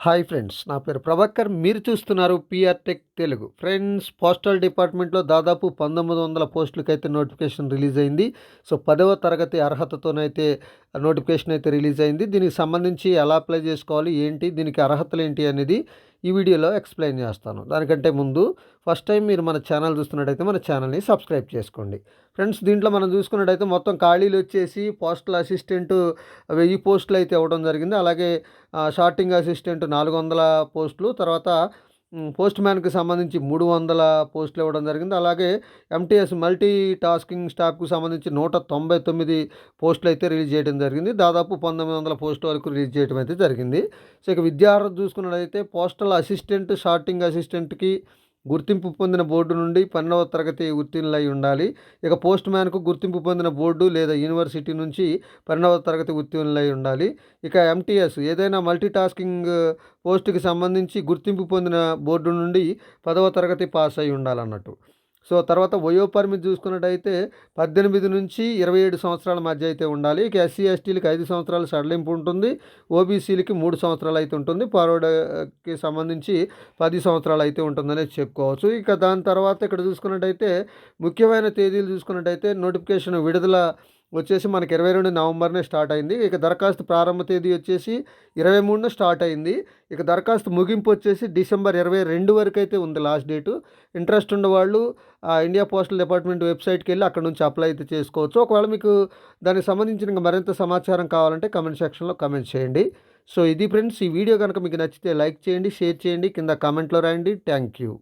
Hi friends, నా పేరు ప్రభాకర్. మీరు చూస్తున్నారు PR tech Telugu. Friends, postal డిపార్ట్మెంట్లో దాదాపు 1900 పోస్టులకైతే నోటిఫికేషన్ రిలీజ్ అయింది. సో 10వ తరగతి అర్హతతోనైతే నోటిఫికేషన్ అయితే రిలీజ్ అయింది. దీనికి సంబంధించి ఎలా అప్లై చేసుకోవాలి, ఏంటి, దీనికి అర్హతలు ఏంటి అనేది ఈ వీడియోలో ఎక్స్ప్లెయిన్ చేస్తాను. దానికంటే ముందు ఫస్ట్ టైం మీరు మన ఛానల్ చూస్తున్నట్టయితే మన ఛానల్ని సబ్స్క్రైబ్ చేసుకోండి. ఫ్రెండ్స్, దీంట్లో మనం చూసుకున్నట్టయితే మొత్తం ఖాళీలు వచ్చేసి పోస్టల్ అసిస్టెంట్ 1000 పోస్టులు అయితే ఇవ్వడం జరిగింది. అలాగే షార్టింగ్ అసిస్టెంట్ 400 పోస్టులు, తర్వాత పోస్ట్ మ్యాన్కి సంబంధించి 300 పోస్టులు ఇవ్వడం జరిగింది. అలాగే ఎంటీఎస్ మల్టీ టాస్కింగ్ స్టాఫ్కు సంబంధించి 199 పోస్టులు అయితే రిలీజ్ చేయడం జరిగింది. దాదాపు 1900 పోస్టుల వరకు రిలీజ్ చేయడం అయితే జరిగింది. సో ఇక విద్యార్హత చూసుకున్నట్లయితే పోస్టల్ అసిస్టెంట్, షార్టింగ్ అసిస్టెంట్కి గుర్తింపు పొందిన బోర్డు నుండి 12వ తరగతి ఉత్తీర్ణులై ఉండాలి. ఇక పోస్ట్ మ్యాన్కు గుర్తింపు పొందిన బోర్డు లేదా యూనివర్సిటీ నుంచి 12వ తరగతి ఉత్తీర్ణులై ఉండాలి. ఇక ఎంటీఎస్ ఏదైనా మల్టీ టాస్కింగ్ పోస్టుకి సంబంధించి గుర్తింపు పొందిన బోర్డు నుండి 10వ తరగతి పాస్ అయి ఉండాలన్నట్టు. సో తర్వాత వయోపరిమితి చూసుకున్నట్టయితే 18 నుంచి 27 సంవత్సరాల మధ్య అయితే ఉండాలి. ఇక ఎస్సీ ఎస్టీలకి 5 సంవత్సరాల సడలింపు ఉంటుంది. ఓబీసీలకి 3 సంవత్సరాలు అయితే ఉంటుంది. ఫార్వర్డ్కి సంబంధించి 10 సంవత్సరాలు అయితే ఉంటుందనేది చెప్పుకోవచ్చు. ఇక దాని తర్వాత ఇక్కడ చూసుకున్నట్టయితే ముఖ్యమైన తేదీలు చూసుకున్నట్టయితే నోటిఫికేషన్ విడుదల వచ్చేసి మనకి 22 నవంబర్నే స్టార్ట్ అయింది. ఇక దరఖాస్తు ప్రారంభ తేదీ వచ్చేసి 23న స్టార్ట్ అయింది. ఇక దరఖాస్తు ముగింపు వచ్చేసి డిసెంబర్ 22 వరకు అయితే ఉంది లాస్ట్ డేటు. ఇంట్రెస్ట్ ఉన్న వాళ్ళు ఇండియా పోస్టల్ డిపార్ట్మెంట్ వెబ్సైట్కి వెళ్ళి అక్కడ నుంచి అప్లై అయితే చేసుకోవచ్చు. ఒకవేళ మీకు దానికి సంబంధించిన మరింత సమాచారం కావాలంటే కమెంట్ సెక్షన్లో కమెంట్ చేయండి. సో ఇది ఫ్రెండ్స్, ఈ వీడియో కనుక మీకు నచ్చితే లైక్ చేయండి, షేర్ చేయండి, కింద కామెంట్లో రాయండి. Thank you.